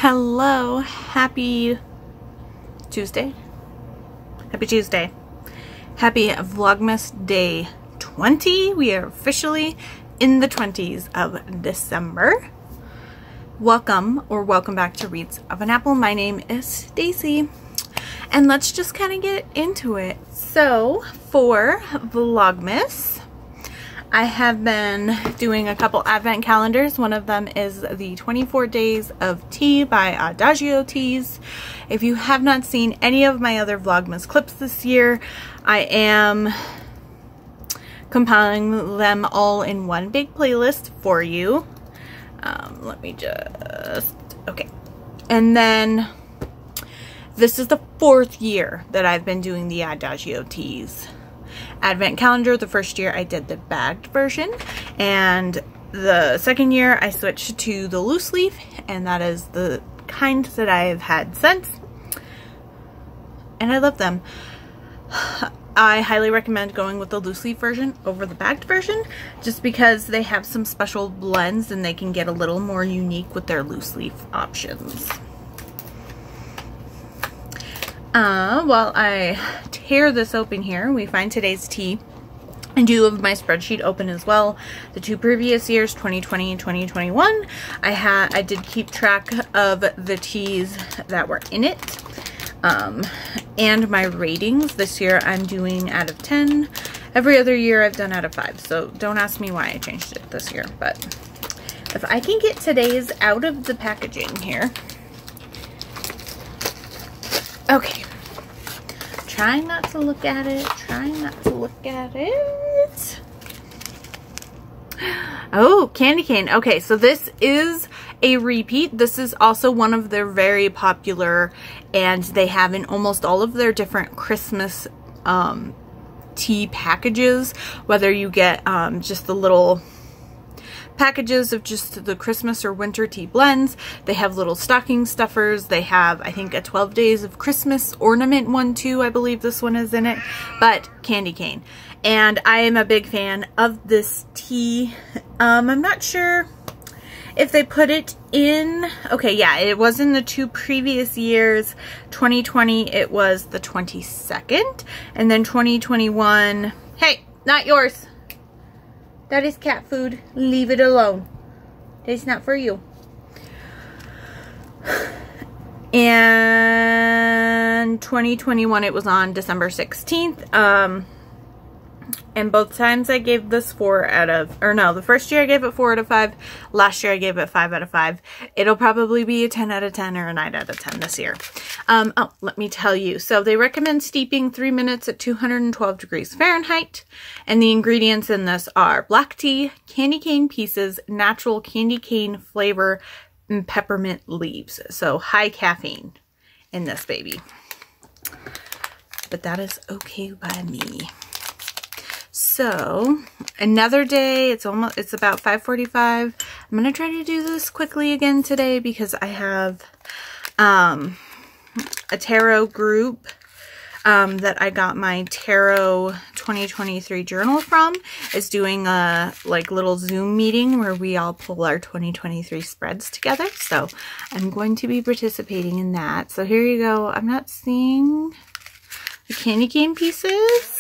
Hello, happy Tuesday. Happy Tuesday. Happy Vlogmas day 20. We are officially in the 20s of December. Welcome back to Reads of an Apple. My name is Stacy and let's just kind of get into it. So for Vlogmas, I have been doing a couple advent calendars. One of them is the 24 Days of Tea by Adagio Teas. If you have not seen any of my other Vlogmas clips this year, I am compiling them all in one big playlist for you. Okay. And then this is the 4th year that I've been doing the Adagio Teas advent calendar. The first year I did the bagged version, and the second year I switched to the loose leaf, and that is the kind that I have had since, and I love them. I highly recommend going with the loose leaf version over the bagged version, just because they have some special blends and they can get a little more unique with their loose leaf options. While I tear this open here, we find today's tea. I do have my spreadsheet open as well. The 2 previous years, 2020 and 2021, I did keep track of the teas that were in it, and my ratings. This year I'm doing out of 10. Every other year I've done out of 5, so don't ask me why I changed it this year. But if I can get today's out of the packaging here. Okay, trying not to look at it, Oh, candy cane. Okay, so this is a repeat. This is also one of their very popular, and they have in almost all of their different Christmas tea packages, whether you get just the little packages of just the Christmas or winter tea blends. They have little stocking stuffers. They have, I think, a 12 Days of Christmas ornament one too. I believe this one is in it, but candy cane. And I am a big fan of this tea. I'm not sure if they put it in. Okay, yeah, it was in the 2 previous years. 2020, it was the 22nd, and then 2021, hey, not yours. That is cat food. Leave it alone. It's not for you. And 2021, it was on December 16th. And both times I gave this 4 out of, or no, the first year I gave it 4 out of 5. Last year I gave it 5 out of 5. It'll probably be a 10 out of 10 or a 9 out of 10 this year. Oh, let me tell you. So they recommend steeping 3 minutes at 212 degrees Fahrenheit. And the ingredients in this are black tea, candy cane pieces, natural candy cane flavor, and peppermint leaves. So high caffeine in this baby. But that is okay by me. So another day, it's about 5:45. I'm going to try to do this quickly again today because I have a tarot group that I got my tarot 2023 journal from, is doing a little Zoom meeting where we all pull our 2023 spreads together. So I'm going to be participating in that. So here you go. I'm not seeing the candy cane pieces.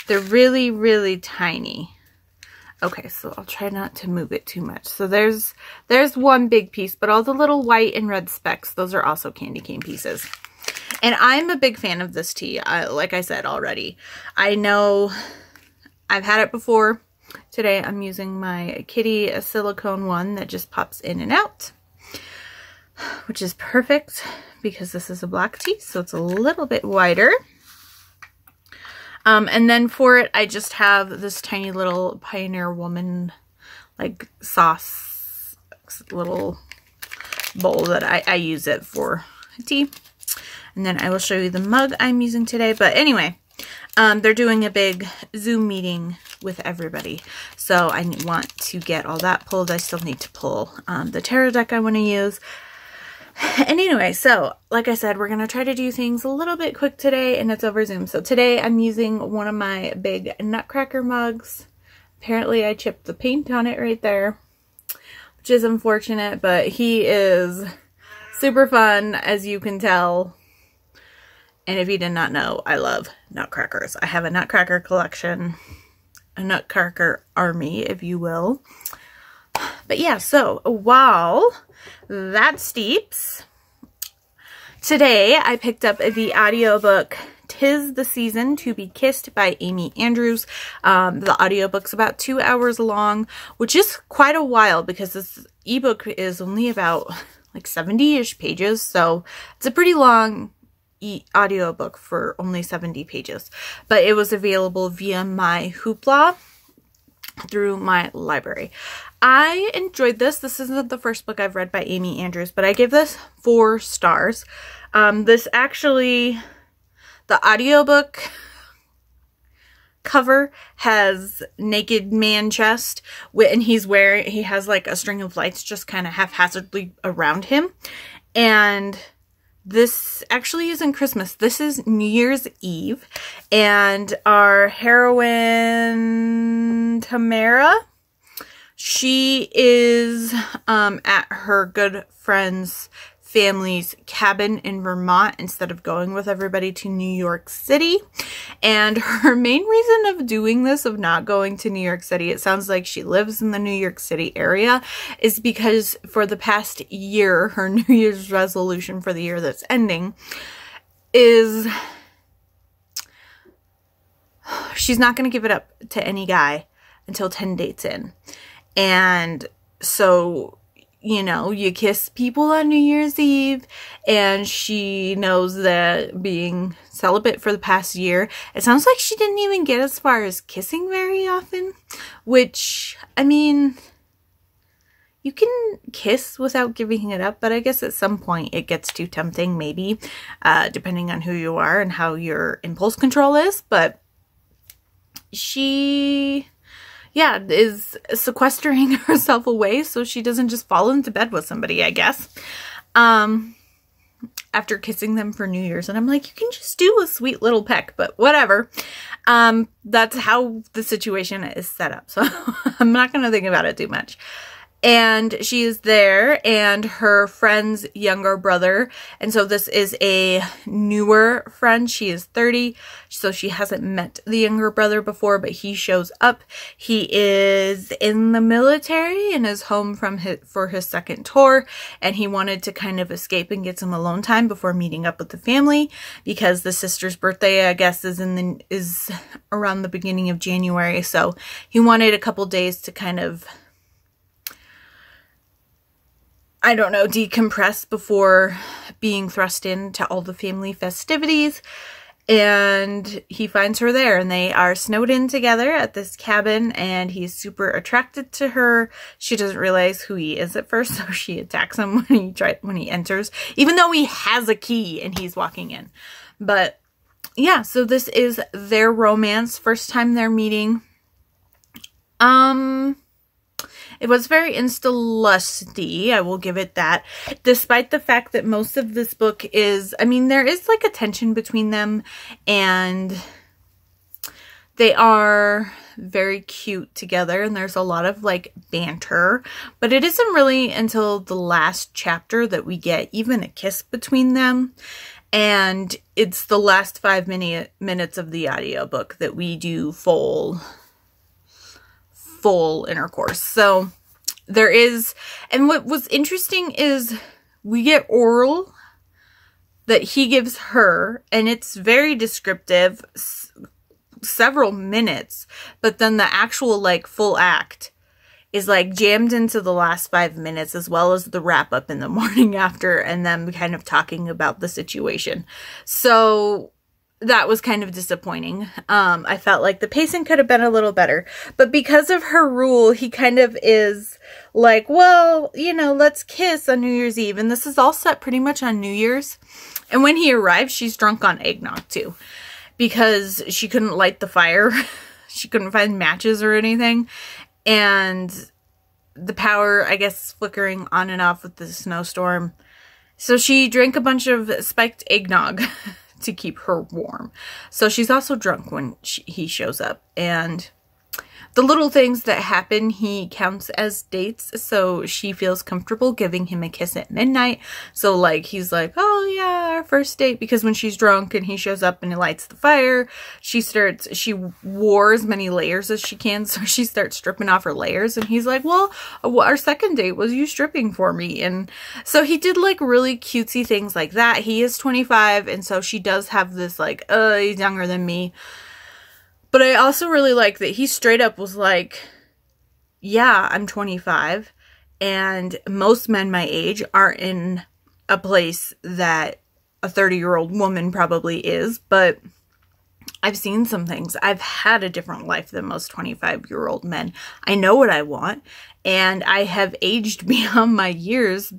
They're really, really tiny. Okay, so I'll try not to move it too much. So there's one big piece, but all the little white and red specks, those are also candy cane pieces. And I'm a big fan of this tea, like I said already. I know I've had it before. Today I'm using my kitty, a silicone one that just pops in and out, which is perfect because this is a black tea, so it's a little bit wider. And then for it, I just have this tiny little Pioneer Woman, sauce little bowl that I use it for tea. And then I will show you the mug I'm using today. But anyway, they're doing a big Zoom meeting with everybody. So I want to get all that pulled. I still need to pull the tarot deck I want to use. And anyway, so like I said, we're going to try to do things a little bit quick today, and it's over Zoom. So today I'm using one of my big Nutcracker mugs. Apparently I chipped the paint on it right there, which is unfortunate, but he is super fun, as you can tell. And if you did not know, I love nutcrackers. I have a nutcracker collection, a nutcracker army, if you will. But yeah, so while that steeps, today I picked up the audiobook 'Tis the Season to Be Kissed by Amy Andrews. The audiobook's about 2 hours long, which is quite a while because this ebook is only about like 70-ish pages. So it's a pretty long audiobook for only 70 pages. But it was available via my Hoopla through my library. I enjoyed this. This isn't the first book I've read by Amy Andrews, but I give this 4 stars. This actually, the audiobook cover has naked man chest, and he has like a string of lights just kind of haphazardly around him. And this actually isn't Christmas. This is New Year's Eve. And our heroine, Tamara, she is at her good friend's family's cabin in Vermont instead of going with everybody to New York City. And her main reason of doing this, of not going to New York City, it sounds like she lives in the New York City area, is because for the past year, her New Year's resolution for the year that's ending is she's not going to give it up to any guy until 10 dates in. And so, you know, you kiss people on New Year's Eve, and she knows that being celibate for the past year, it sounds like she didn't even get as far as kissing very often, which, I mean, you can kiss without giving it up, but I guess at some point it gets too tempting, maybe, depending on who you are and how your impulse control is. But she, yeah, is sequestering herself away so she doesn't just fall into bed with somebody, I guess, after kissing them for New Year's. And I'm like, you can just do a sweet little peck, but whatever. That's how the situation is set up, so I'm not going to think about it too much. And she is there, and her friend's younger brother, and so this is a newer friend. She is 30, so she hasn't met the younger brother before, but he shows up. He is in the military and is home for his second tour, and he wanted to kind of escape and get some alone time before meeting up with the family, because the sister's birthday, I guess, is around the beginning of January, so he wanted a couple days to kind of, I don't know, decompress before being thrust into all the family festivities. And he finds her there, and they are snowed in together at this cabin, and he's super attracted to her. She doesn't realize who he is at first, so she attacks him when he enters, even though he has a key and he's walking in. But yeah, so this is their romance, first time they're meeting. It was very insta-lusty, I will give it that, despite the fact that most of this book is, I mean, there is like a tension between them, and they are very cute together, and there's a lot of like banter, but it isn't really until the last chapter that we get even a kiss between them. And it's the last 5 minutes of the audiobook that we do full intercourse. So there is, and what was interesting is we get oral that he gives her, and it's very descriptive, several minutes, but then the actual like full act is like jammed into the last 5 minutes, as well as the wrap up in the morning after, and them kind of talking about the situation. So that was kind of disappointing. I felt like the pacing could have been a little better, but because of her rule, he kind of is like, well, you know, let's kiss on New Year's Eve. And this is all set pretty much on New Year's. And when he arrives, she's drunk on eggnog too, because she couldn't light the fire. She couldn't find matches or anything. And the power, I guess, flickering on and off with the snowstorm. So she drank a bunch of spiked eggnog to keep her warm. So she's also drunk when he shows up. And the little things that happen, he counts as dates. So she feels comfortable giving him a kiss at midnight. So like, he's like, oh yeah, our first date. Because when she's drunk and he shows up and he lights the fire, she wore as many layers as she can. So she starts stripping off her layers. And he's like, well, our second date was you stripping for me. And so he did like really cutesy things like that. He is 25. And so she does have this like, he's younger than me. But I also really like that he straight up was like, yeah, I'm 25, and most men my age are in a place that a 30-year-old woman probably is, but I've seen some things. I've had a different life than most 25-year-old men. I know what I want, and I have aged beyond my years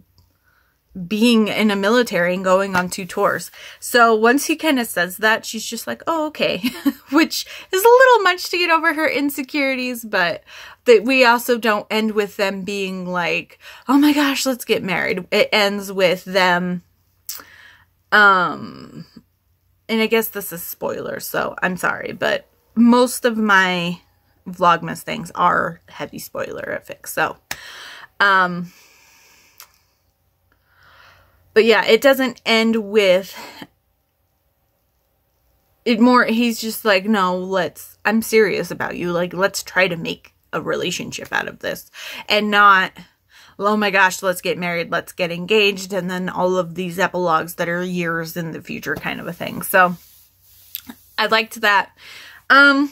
being in a military and going on 2 tours. So once he kind of says that, she's just like, oh, okay, which is a little much to get over her insecurities, but that we also don't end with them being like, oh my gosh, let's get married. It ends with them, and I guess this is spoilers, so I'm sorry, but most of my Vlogmas things are heavy spoilerific, so, but yeah, it doesn't end with it more. He's just like, no, I'm serious about you. Like, let's try to make a relationship out of this, and not, oh my gosh, let's get married, let's get engaged. And then all of these epilogues that are years in the future kind of a thing. So I liked that. I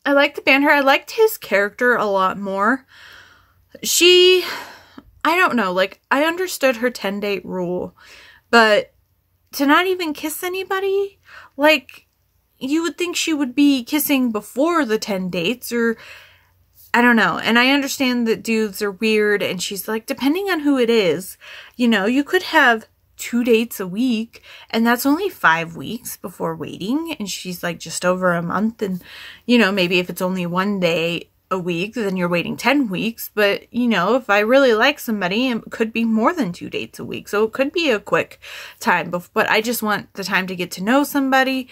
liked the banter. I liked his character a lot more. I don't know, like, I understood her 10-date rule, but to not even kiss anybody, like, you would think she would be kissing before the 10 dates, or, I don't know. And I understand that dudes are weird, and she's like, depending on who it is, you know, you could have 2 dates a week, and that's only 5 weeks before waiting, and she's like, just over a month, and, you know, maybe if it's only 1 day a week, then you're waiting 10 weeks. But, you know, if I really like somebody, it could be more than 2 dates a week. So it could be a quick time, but I just want the time to get to know somebody.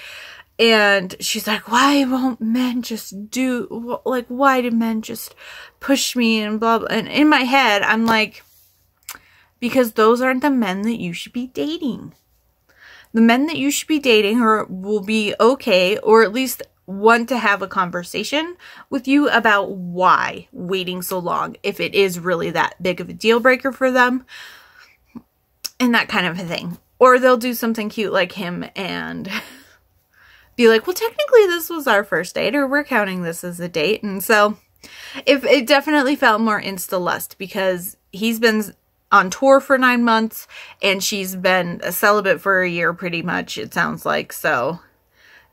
And she's like, why won't men just do, like, why do men just push me and blah, blah. And in my head, I'm like, because those aren't the men that you should be dating. The men that you should be dating will be okay, or at least want to have a conversation with you about why waiting so long, if it is really that big of a deal breaker for them, and that kind of a thing. Or they'll do something cute like him and be like, well, technically this was our first date, or we're counting this as a date. And so it definitely felt more insta-lust, because he's been on tour for 9 months and she's been a celibate for a year pretty much, it sounds like. So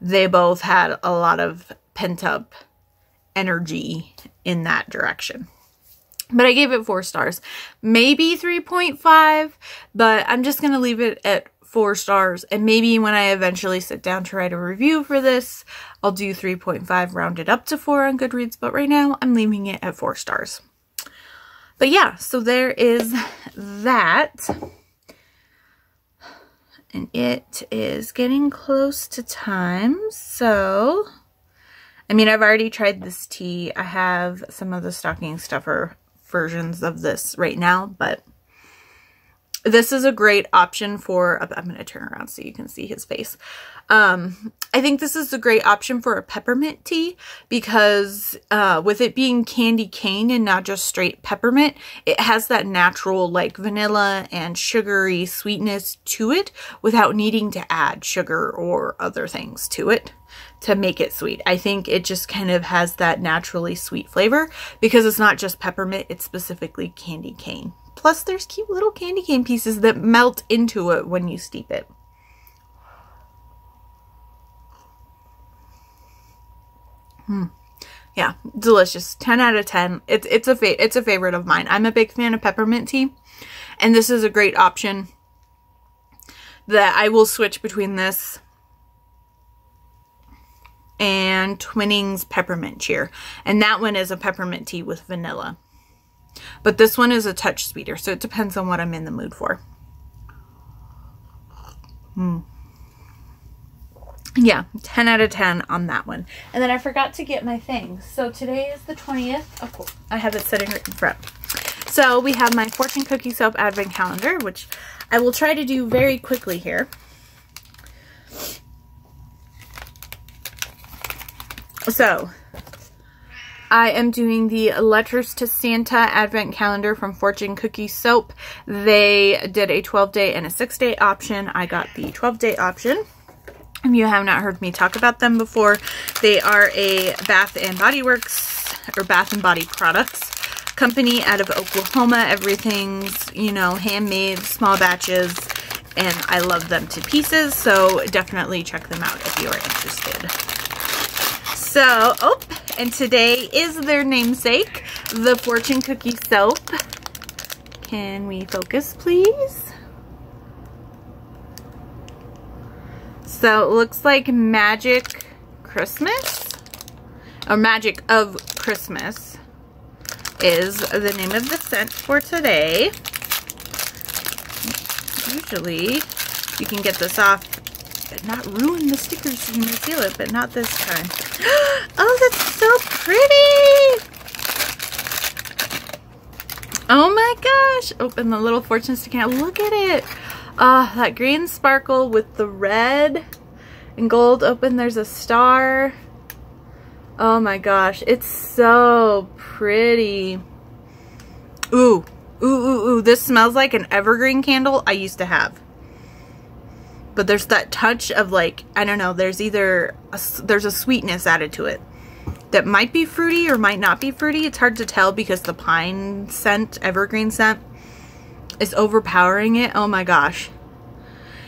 they both had a lot of pent-up energy in that direction. But I gave it 4 stars. Maybe 3.5, but I'm just going to leave it at 4 stars. And maybe when I eventually sit down to write a review for this, I'll do 3.5 rounded up to 4 on Goodreads. But right now, I'm leaving it at 4 stars. But yeah, so there is that. And it is getting close to time, so, I mean, I've already tried this tea. I have some of the stocking stuffer versions of this right now, but this is a great option for, I'm going to turn around so you can see his face. I think this is a great option for a peppermint tea, because with it being candy cane and not just straight peppermint, it has that natural like vanilla and sugary sweetness to it without needing to add sugar or other things to it to make it sweet. I think it just kind of has that naturally sweet flavor because it's not just peppermint, it's specifically candy cane. Plus there's cute little candy cane pieces that melt into it when you steep it. Yeah, delicious. 10 out of 10. It's a favorite of mine. I'm a big fan of peppermint tea, and this is a great option that I will switch between this and Twinings Peppermint Cheer. And that one is a peppermint tea with vanilla. But this one is a touch sweeter, so it depends on what I'm in the mood for. Yeah, 10 out of 10 on that one. And then I forgot to get my things. So today is the 20th. Oh, cool. I have it sitting right in front. So we have my Fortune Cookie Soap Advent Calendar, which I will try to do very quickly here. So I am doing the Letters to Santa Advent Calendar from Fortune Cookie Soap. They did a 12-day and a 6-day option. I got the 12-day option. If you have not heard me talk about them before, they are a Bath and Body Works, or Bath and Body Products company out of Oklahoma. Everything's, you know, handmade, small batches, and I love them to pieces, so definitely check them out if you are interested. So, oh, and today is their namesake, the Fortune Cookie Soap. Can we focus, please? So it looks like Magic Christmas, or Magic of Christmas is the name of the scent for today. Usually you can get this off but not ruin the stickers so you may feel it, but not this time. Oh, that's so pretty! Oh my gosh! Open the little fortune sticker. Look at it! Ah, that green sparkle with the red and gold. Open, there's a star. Oh my gosh, it's so pretty. Ooh, ooh, ooh, ooh. This smells like an evergreen candle I used to have. But there's that touch of, like, I don't know, there's either there's a sweetness added to it that might be fruity or might not be fruity. It's hard to tell because the pine scent, evergreen scent, is overpowering it. Oh my gosh.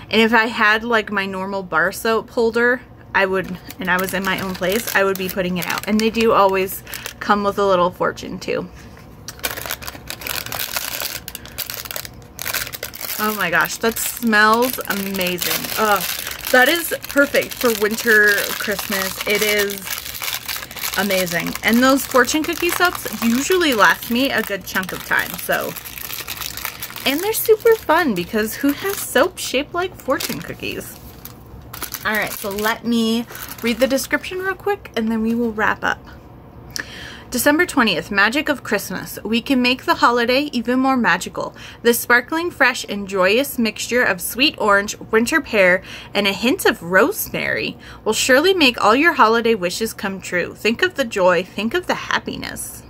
And if I had like my normal bar soap holder, I would, and I was in my own place, I would be putting it out. And they do always come with a little fortune too. Oh my gosh, that smells amazing. Oh, that is perfect for winter, Christmas. It is amazing. And those fortune cookie soaps usually last me a good chunk of time, so. And they're super fun because who has soap shaped like fortune cookies? All right, so let me read the description real quick and then we will wrap up. December 20th, Magic of Christmas. We can make the holiday even more magical. This sparkling, fresh, and joyous mixture of sweet orange, winter pear, and a hint of rosemary will surely make all your holiday wishes come true. Think of the joy, think of the happiness.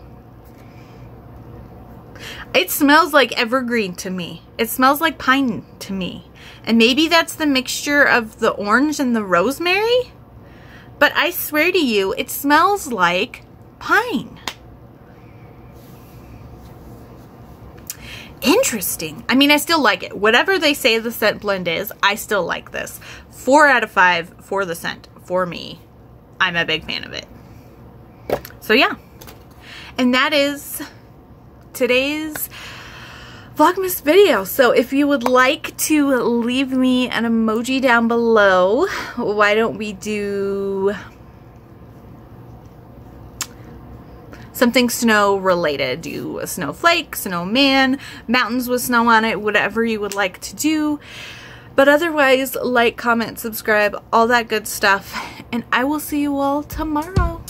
It smells like evergreen to me. It smells like pine to me. And maybe that's the mixture of the orange and the rosemary? But I swear to you, it smells like pine. Interesting. I mean, I still like it. Whatever they say the scent blend is, I still like this. 4 out of 5 for the scent. For me, I'm a big fan of it. So yeah. And that is today's Vlogmas video. So if you would like to leave me an emoji down below, why don't we do something snow related? Do a snowflake, snowman, mountains with snow on it, whatever you would like to do. But otherwise, like, comment, subscribe, all that good stuff. And I will see you all tomorrow.